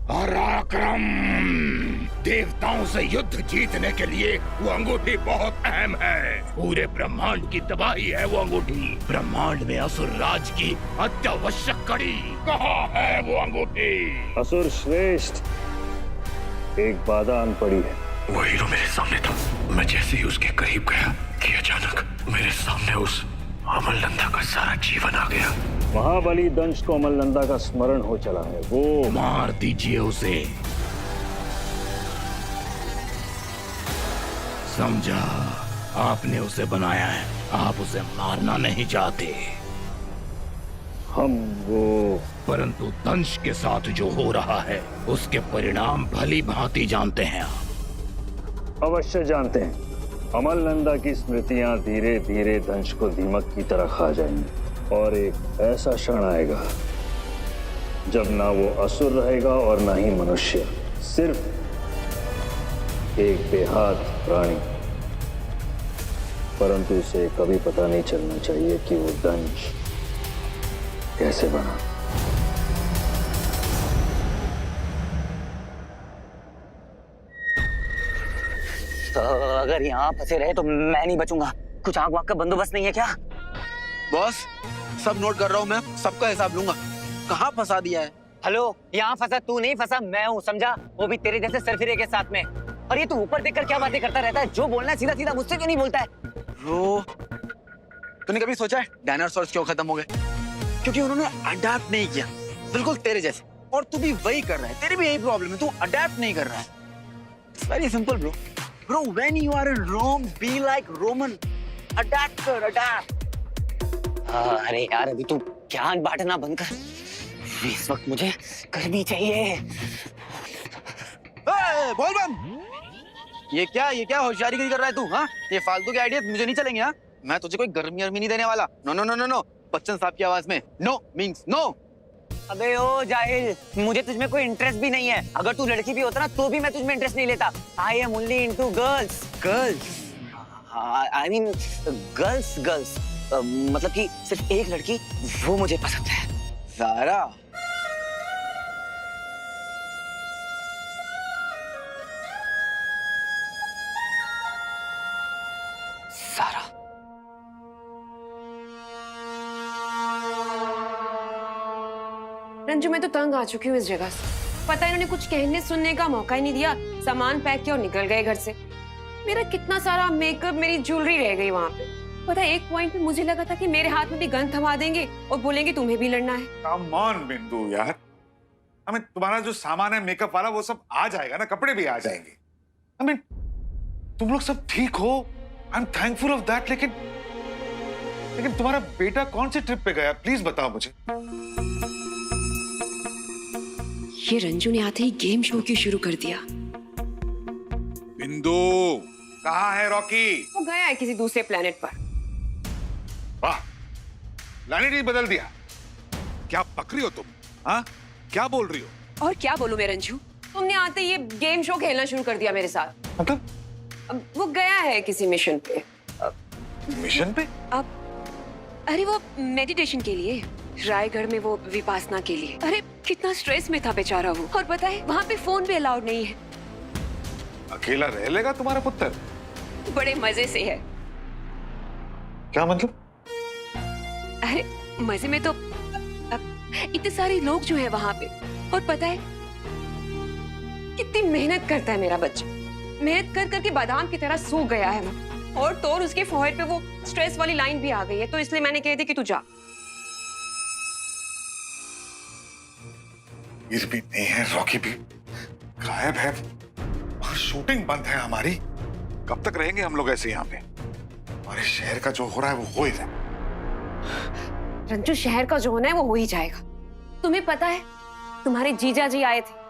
पराक्रम। देवताओं से युद्ध जीतने के लिए वो अंगूठी बहुत अहम है। पूरे ब्रह्मांड की तबाही है वो अंगूठी। ब्रह्मांड में असुर राज की अत्यावश्यक कड़ी। कहाँ है वो अंगूठी? असुर श्रेष्ठ, एक बाधा आन पड़ी है। वो हीरो मेरे सामने था। मैं जैसे ही उसके करीब गया कि अचानक मेरे सामने उस अमलनंदा का सारा जीवन आ गया। महाबली दंश को अमलनंदा का स्मरण हो चला है। वो मार दीजिए उसे। समझा, आपने उसे बनाया है, आप उसे मारना नहीं चाहते। हम वो परंतु दंश के साथ जो हो रहा है उसके परिणाम भली भांति जानते हैं आप। अवश्य जानते हैं। अमलनंदा की स्मृतियां धीरे धीरे दंश को दीमक की तरह खा जाएंगी और एक ऐसा क्षण आएगा जब ना वो असुर रहेगा और ना ही मनुष्य, सिर्फ एक बेहाथ प्राणी। परंतु उसे कभी पता नहीं चलना चाहिए कि वो दंश कैसे बना। तो अगर यहाँ फंसे रहे तो मैं नहीं बचूंगा। कुछ आग वाग का बंदोबस्त नहीं है क्या? बॉस, सब नोट कर रहा हूँ मैं, सबका हिसाब लूंगा। कहाँ फंसा दिया है? हेलो, यहाँ फंसा तू नहीं, फंसा मैं हूँ, समझा? वो भी तेरे जैसे सरफिरे के साथ में। और ये तू ऊपर देखकर क्या बातें करता रहता है? जो बोलना है सीधा सीधा मुझसे क्यों नहीं बोलता है? ब्रो, तूने कभी सोचा है डायनासोर्स क्यों खत्म हो गए? क्योंकि उन्होंने अडैप्ट नहीं किया, बिल्कुल तेरे जैसे। और तू भी वही कर रहा है, तेरी भी यही प्रॉब्लम है, तू अडैप्ट नहीं कर रहा है। It's very simple bro. Bro, when you are in Rome, be like Roman. Adapt कर, adapt. अरे यार, अभी तू ज्ञान बांटना बंद कर। इस वक्त मुझे करनी चाहिए। बोल बम। ये क्या होशियारी कर रहा है तू? हाँ, ये फालतू के आइडिया मुझे नहीं चलेंगे। हाँ, मैं तुझे कोई गर्मी नहीं देने वाला। No no no no no. Bachchan साहब की आवाज में नो मीन्स नो। अबे ओ जाहिल, मुझे तुझमें कोई इंटरेस्ट भी नहीं है। अगर तू लड़की भी होता ना तो भी मैं तुझमें इंटरेस्ट नहीं लेता। I am only into girls. Girls? I mean girls. मतलब कि सिर्फ एक लड़की, वो मुझे पसंद है। ज़ारा। सारा। रंजू, मैं तो तंग आ चुकी हूँ इस जगह से। पता है, इन्होंने कुछ कहने सुनने का मौका ही नहीं दिया। सामान पैक किया और निकल गए घर से। मेरा कितना सारा मेकअप, मेरी ज्वेलरी रह गई वहाँ पे। पता है, एक पॉइंट पे मुझे लगा था कि मेरे हाथ में भी गन थमा देंगे और बोलेंगे तुम्हें भी लड़ना है। कम ऑन बिंदु यार, हमें तुम्हारा जो सामान है मेकअप वाला वो सब आ जाएगा ना, कपड़े भी आ जाएंगे। I mean, तुम लोग सब ठीक हो, I am thankful of that. लेकिन तुम्हारा बेटा कौन से ट्रिप पे गया, प्लीज बताओ मुझे। ये रंजू ने आते ही गेम शो क्यों शुरू कर दिया? बिंदु, कहाँ है रॉकी? वो गया है किसी दूसरे प्लेनेट पर। वाह, प्लेनेट ही बदल दिया। क्या पक रही हो तुम? हाँ, क्या बोल रही हो? और क्या बोलूं मैं रंजू, तुमने आते ही ये गेम शो खेलना शुरू कर दिया मेरे साथ। मतलब? अब वो गया है किसी मिशन पे। मिशन पे? अब अरे वो मेडिटेशन के लिए, रायगढ़ में वो विपासना के लिए। अरे कितना स्ट्रेस में था बेचारा वो। और पता है, वहाँ पे फोन भी अलाउड नहीं है। अकेला रह लेगा तुम्हारा पुत्र? बड़े मजे से है। क्या मतलब? अरे मजे में तो इतने सारे लोग जो है वहाँ पे। और पता है कितनी मेहनत करता है मेरा बच्चा। मेहनत कर करके बादाम की तरह सूख गया है वो। और तो उसके फोरहेड पे वो स्ट्रेस वाली लाइन भी आ गई है। तो इसलिए मैंने कह दी कि तू जा। वीर भी नहीं है, रॉकी भी गायब है। वहां शूटिंग बंद है हमारी। कब तक रहेंगे हम लोग ऐसे यहाँ पे? हमारे शहर का जो हो रहा है वो हो ही रहा है। रंजू, शहर का जो होना है वो हो ही जाएगा। तुम्हें पता है, तुम्हारे जीजा जी आए थे।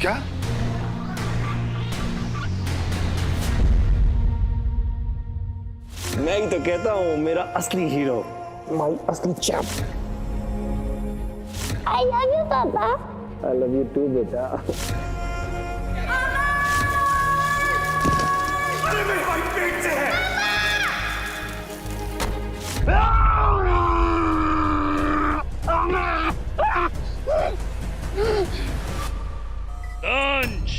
क्या? मैं ही तो कहता हूँ, मेरा असली हीरो, माई असली चैंप। आई लव यू पापा। आई लव यू टू बेटा। अरे मेरे भाई पेट से है। दंश, दंश,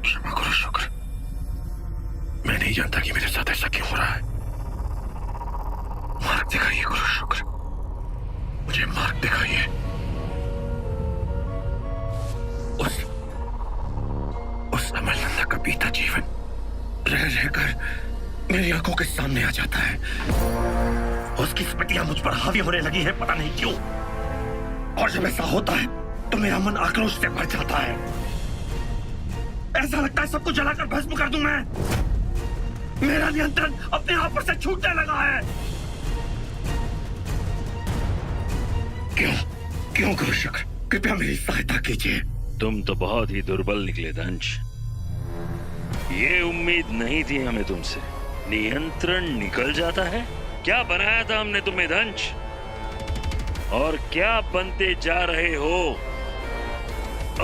क्षमा करो शुक्र। मैं नहीं जानता कि मेरे साथ ऐसा क्यों हो रहा है। मार्ग दिखाइए गुरु शुक्र, मुझे मार्ग दिखाइए। उस अमरनंदा का बीता जीवन रह रहकर मेरी आंखों के सामने आ जाता है। उसकी स्मृतियां मुझ पर हावी होने लगी है, पता नहीं क्यों। और जब ऐसा होता है तो मेरा मन आक्रोश से भर जाता है। ऐसा लगता है सबको जलाकर भस्म कर दूं मैं। मेरा नियंत्रण अपने आप पर से छूटने लगा है। क्यों गुरु शुक्र, कृपया मेरी सहायता कीजिए। तुम तो बहुत ही दुर्बल निकले दंश। ये उम्मीद नहीं थी हमें तुमसे। नियंत्रण निकल जाता है? क्या बनाया था हमने तुम्हें दंश? और क्या बनते जा रहे हो?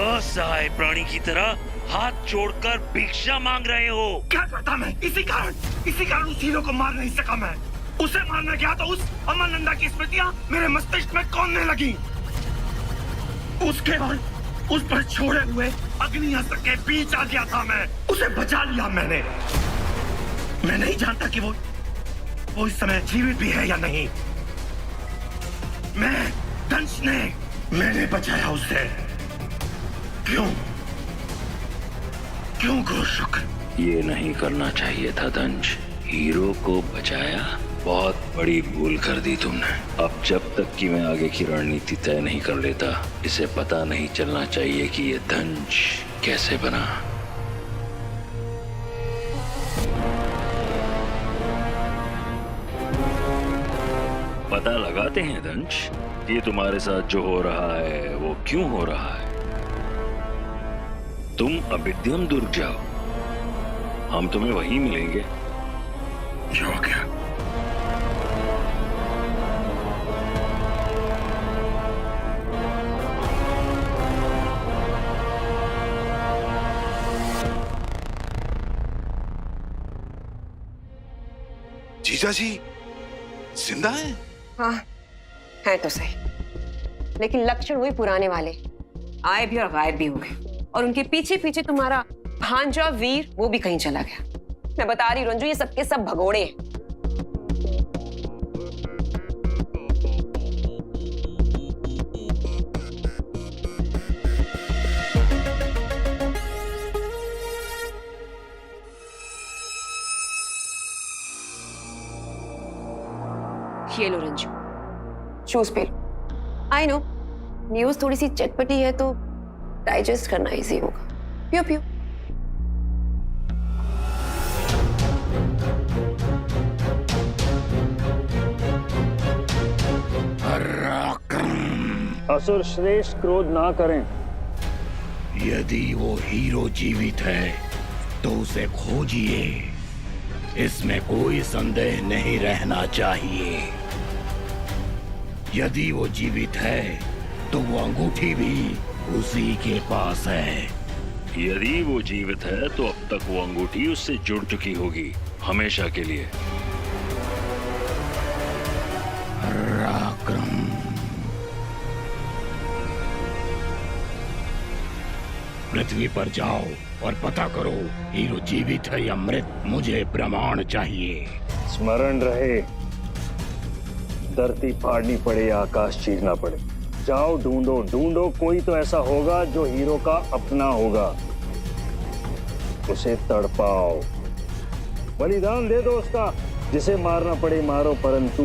असहाय प्राणी की तरह हाथ जोड़कर भिक्षा मांग रहे हो। क्या करता मैं? इसी कारण उस हीरो को मार नहीं सका मैं। उसे मारना गया तो उस अमरनंदा की स्मृतियां मेरे मस्तिष्क में कौंधने लगी। उसके बाद उस पर छोड़े हुए अग्नि अस्त्र के बीच आ गया था मैं। उसे बचा लिया मैंने। मैं नहीं जानता कि वो इस समय जीवित भी है या नहीं। मैं दंश मैंने बचाया उसे। क्यों गुरु शुक्र? ये नहीं करना चाहिए था दंश। हीरो को बचाया, बहुत बड़ी भूल कर दी तुमने। अब जब तक कि मैं आगे की रणनीति तय नहीं कर लेता, इसे पता नहीं चलना चाहिए कि ये दंश कैसे बना। पता लगाते हैं दंश, ये तुम्हारे साथ जो हो रहा है वो क्यों हो रहा है। तुम अविद्यम दुर्ग जाओ, हम तुम्हें वहीं मिलेंगे। जो क्या? जीजा जी जिंदा है? हाँ, है तो सही, लेकिन लक्षण वही पुराने वाले, आए भी और गायब भी हो गए। और उनके पीछे पीछे तुम्हारा भांजा वीर वो भी कहीं चला गया। मैं बता रही रंजू, ये सबके सब भगोड़े हैं। ये लो रंजू, जूस पी लो। आई नो न्यूज थोड़ी सी चटपटी है तो डाइजेस्ट करना इजी होगा। पियो पियो। असुर श्रेष्ठ, क्रोध ना करें। यदि वो हीरो जीवित है तो उसे खोजिए, इसमें कोई संदेह नहीं रहना चाहिए। यदि वो जीवित है तो वो अंगूठी भी उसी के पास है। यदि वो जीवित है तो अब तक वो अंगूठी उससे जुड़ चुकी होगी, हमेशा के लिए। पराक्रम। पृथ्वी पर जाओ और पता करो हीरो जीवित है या मृत। मुझे प्रमाण चाहिए। स्मरण रहे, धरती फाड़नी पड़े या आकाश चीरना पड़े, जाओ ढूंढो ढूंढो, कोई तो ऐसा होगा जो हीरो का अपना होगा। उसे तड़पाओ, बलिदान दे दो उसका। जिसे मारना पड़े मारो, परंतु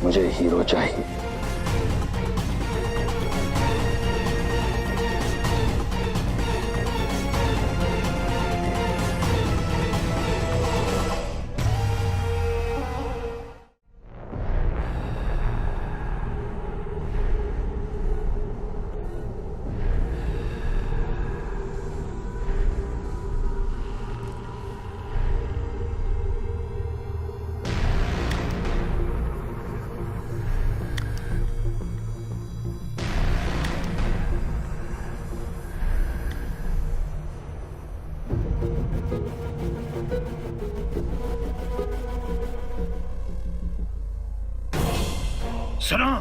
मुझे हीरो चाहिए। सुनो,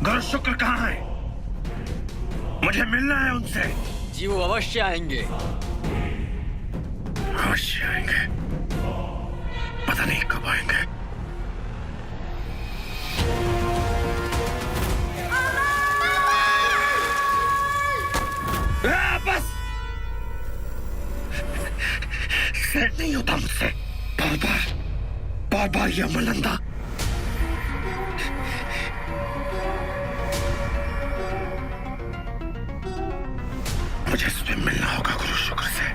गुरु शुक्र कहाँ है? मुझे मिलना है उनसे। जी वो अवश्य आएंगे। अवश्य आएंगे, पता नहीं कब आएंगे। बस सेट नहीं होता मुझसे। बार बार ये अमरनंदा। मुझे इसमें मिलना होगा गुरु शुक्र से।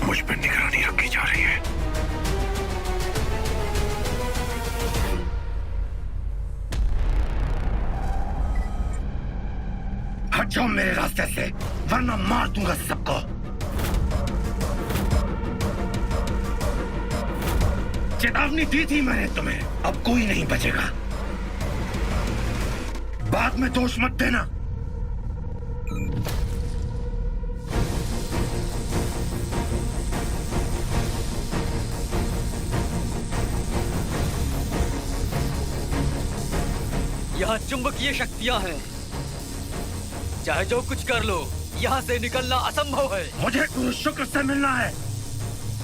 मुझ पर निगरानी रखी जा रही है। हट जाओ मेरे रास्ते से, वरना मार दूंगा सबको। चेतावनी दी थी मैंने तुम्हें, अब कोई नहीं बचेगा। बाद में दोष मत देना। यहाँ चुंबकीय शक्तियाँ हैं, चाहे जो कुछ कर लो, यहाँ से निकलना असंभव है। मुझे गुरु शुक्र से मिलना है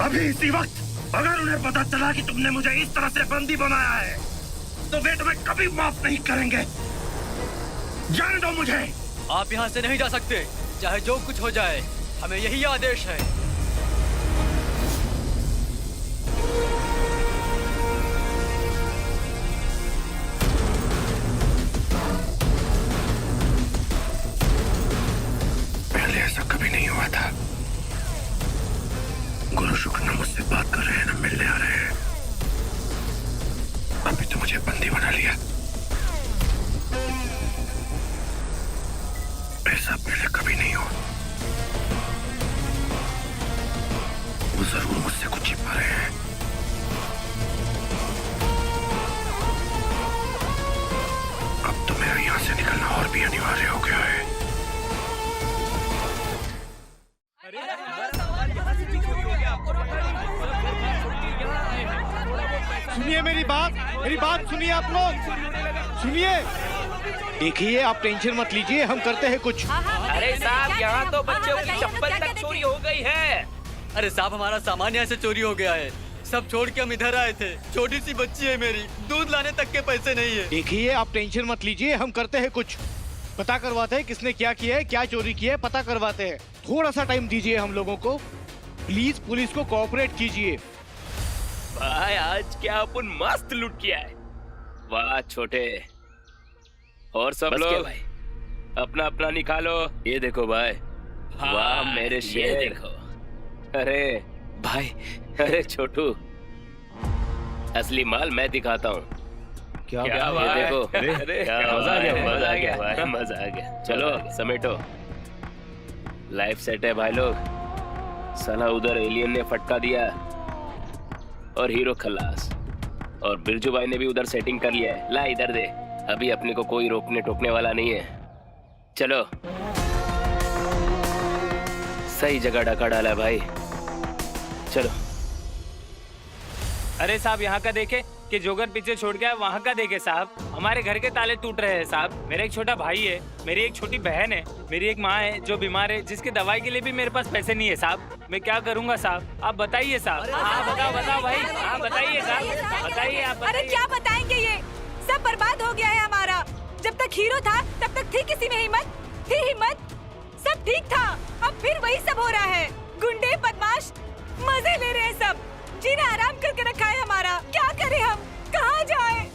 अभी इसी वक्त। अगर उन्हें पता चला कि तुमने मुझे इस तरह से बंदी बनाया है, तो वे तुम्हें कभी माफ नहीं करेंगे। जाने दो मुझे। आप यहाँ से नहीं जा सकते, चाहे जो कुछ हो जाए। हमें यही आदेश है। पहले ऐसा कभी नहीं हुआ था। गुरु शुक्र न मुझसे बात कर रहे हैं, न मिलने आ रहे हैं। अभी तो मुझे बंदी बना लिया। ऐसा पहले कभी नहीं हुआ। वो जरूर मुझसे कुछ छिपा रहे हैं। अब तो मेरा यहाँ से निकलना और भी अनिवार्य हो गया है। सुनिए मेरी बात सुनिए आप लोग, सुनिए। देखिए आप टेंशन मत लीजिए, हम करते हैं कुछ। अरे साहब, यहाँ तो बच्चों की चप्पल तक चोरी हो गई है। अरे साहब, हमारा सामान यहाँ से चोरी हो गया है। सब छोड़ के हम इधर आए थे। छोटी सी बच्ची है मेरी, दूध लाने तक के पैसे नहीं है। देखिए आप टेंशन मत लीजिए, हम करते हैं कुछ। पता करवाते हैं किसने क्या किया है, क्या चोरी किया है, पता करवाते हैं। थोड़ा सा टाइम दीजिए हम लोगों को, प्लीज पुलिस को कोऑपरेट कीजिए। भाई आज क्या अपन मस्त लूट किया है। वाह छोटे, और सब लोग अपना अपना निकालो। ये देखो भाई, वाह मेरे शेर देखो। अरे भाई, अरे छोटू, असली माल मैं दिखाता हूँ। क्या बात है, देखो। मजा आ गया भाई, मजा आ गया। चलो समेटो, लाइफ सेट है भाई लोग। साला उधर एलियन ने फटका दिया और हीरो खलास, और बिरजू भाई ने भी उधर सेटिंग कर लिया है। ला इधर दे, अभी अपने को कोई रोकने टोकने वाला नहीं है। चलो, सही जगह डका डाला भाई। चलो अरे साहब यहाँ का देखे कि जोगर पीछे छोड़ गया, वहाँ का देखे साहब। हमारे घर के ताले टूट रहे हैं साहब। मेरा एक छोटा भाई है, मेरी एक छोटी बहन है, मेरी एक माँ है जो बीमार है, जिसकी दवाई के लिए भी मेरे पास पैसे नहीं है साहब। मैं क्या करूँगा साहब, आप बताइए साहब। हाँ बताओ भाई, हाँ बताइए साहब, बताइए आप। अरे क्या बताएंगे, ये सब बर्बाद हो गया है हमारा। जब तक हीरो था तब तक थी किसी में हिम्मत, थी हिम्मत, सब ठीक था। अब फिर वही सब हो रहा है। गुंडे बदमाश मजे ले रहे हैं सब। जीना आराम करके रखा है हमारा। क्या करें हम, कहाँ जाए?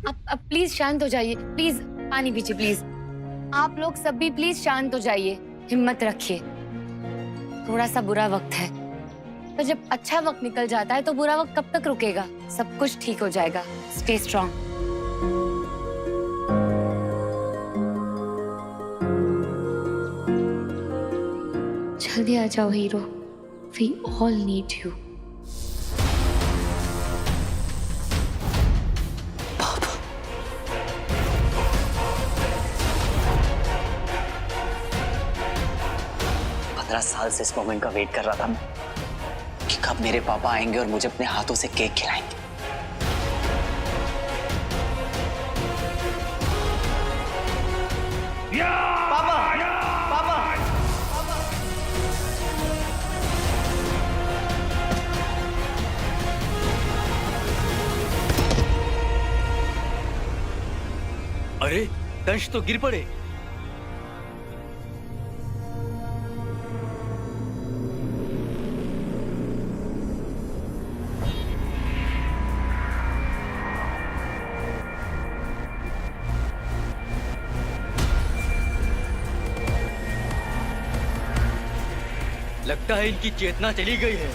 अब प्लीज शांत हो जाइए, प्लीज पानी पीजिए प्लीज। आप लोग सब भी प्लीज शांत हो जाइए, हिम्मत रखिए। थोड़ा सा बुरा वक्त है, तो जब अच्छा वक्त निकल जाता है तो बुरा वक्त कब तक रुकेगा? सब कुछ ठीक हो जाएगा। Stay strong. जल्दी आ जाओ hero, we all need you. साल से इस मोमेंट का वेट कर रहा था मैं कि कब मेरे पापा आएंगे और मुझे अपने हाथों से केक खिलाएंगे। अरे दंश तो गिर पड़े। लगता है इनकी चेतना चली गई है।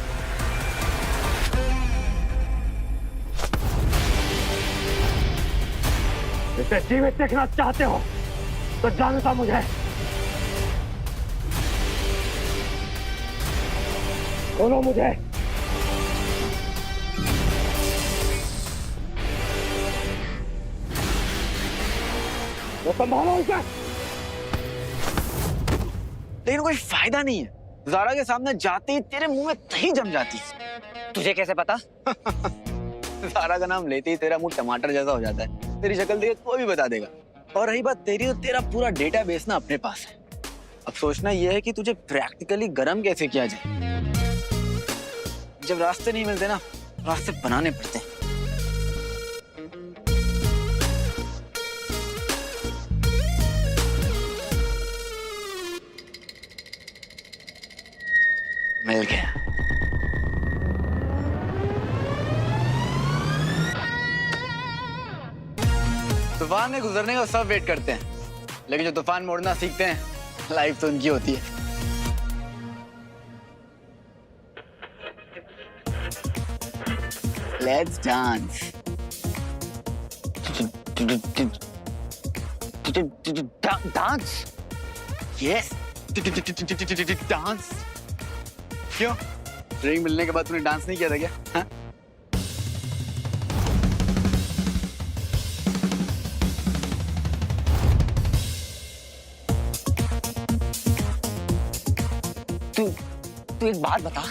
इसे जीवित देखना चाहते हो तो जानता मुझे। खोलो मुझे। वो संभालो इसे। लेकिन कोई फायदा नहीं है, ज़ारा के सामने जाते ही तेरे मुंह में दही जम जाती। तुझे कैसे पता? ज़ारा का नाम लेते ही तेरा मुंह टमाटर जैसा हो जाता है। तेरी शक्ल देख कोई भी बता देगा। और रही बात तेरी, तो तेरा पूरा डेटाबेस ना अपने पास है। अब सोचना यह है कि तुझे प्रैक्टिकली गरम कैसे किया जाए। जब रास्ते नहीं मिलते ना, रास्ते बनाने पड़ते हैं। मिल गया। तूफान में गुजरने का सब वेट करते हैं, लेकिन जो तूफान मोड़ना सीखते हैं, लाइफ तो उनकी होती है। Let's dance. Dance? Yes. Dance. क्यों? रिंग मिलने के बाद तूने डांस नहीं किया था क्या? हाँ? तू एक बात बता,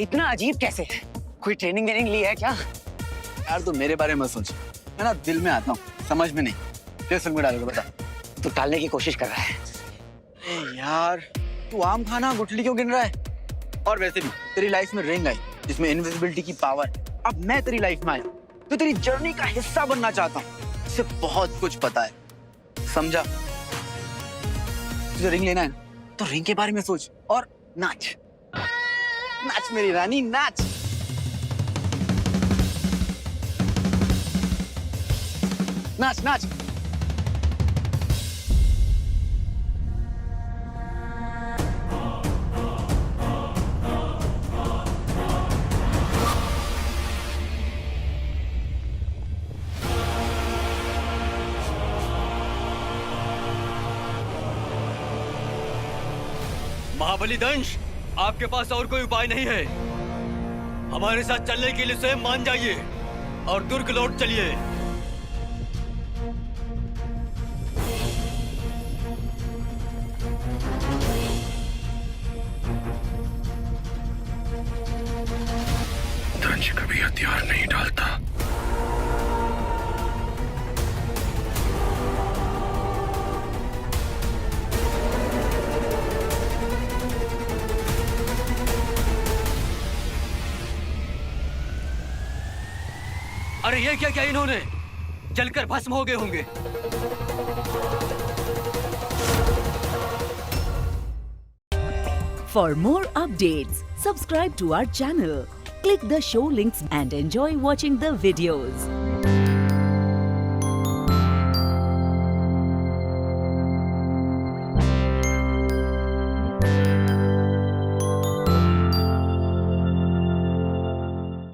इतना अजीब कैसे है? कोई ट्रेनिंग वेनिंग ली है क्या? यार तू मेरे बारे में मत सोच, मैं ना दिल में आता हूँ, समझ में नहीं। किस फिल्म में डालोगे बता? तू टालने की कोशिश कर रहा है। अरे यार तू आम खाना गुठली क्यों गिन रहा है? और वैसे भी तेरी लाइफ में रिंग आई जिसमें इनविजिबिलिटी की पावर। अब मैं तेरी लाइफ में आया तो तेरी जर्नी का हिस्सा बनना चाहता हूँ। तुझे बहुत कुछ पता है, समझा? तुझे रिंग लेना है तो रिंग के बारे में सोच और नाच। नाच मेरी रानी, नाच। नाच नाच। महाबली दंश, आपके पास और कोई उपाय नहीं है। हमारे साथ चलने के लिए स्वयं मान जाइए और दुर्ग लौट चलिए। दंश कभी हथियार नहीं डालता। अरे ये क्या किया इन्होंने? जलकर भस्म हो गए होंगे। For more updates, subscribe to our channel, click the show links and enjoy watching the videos.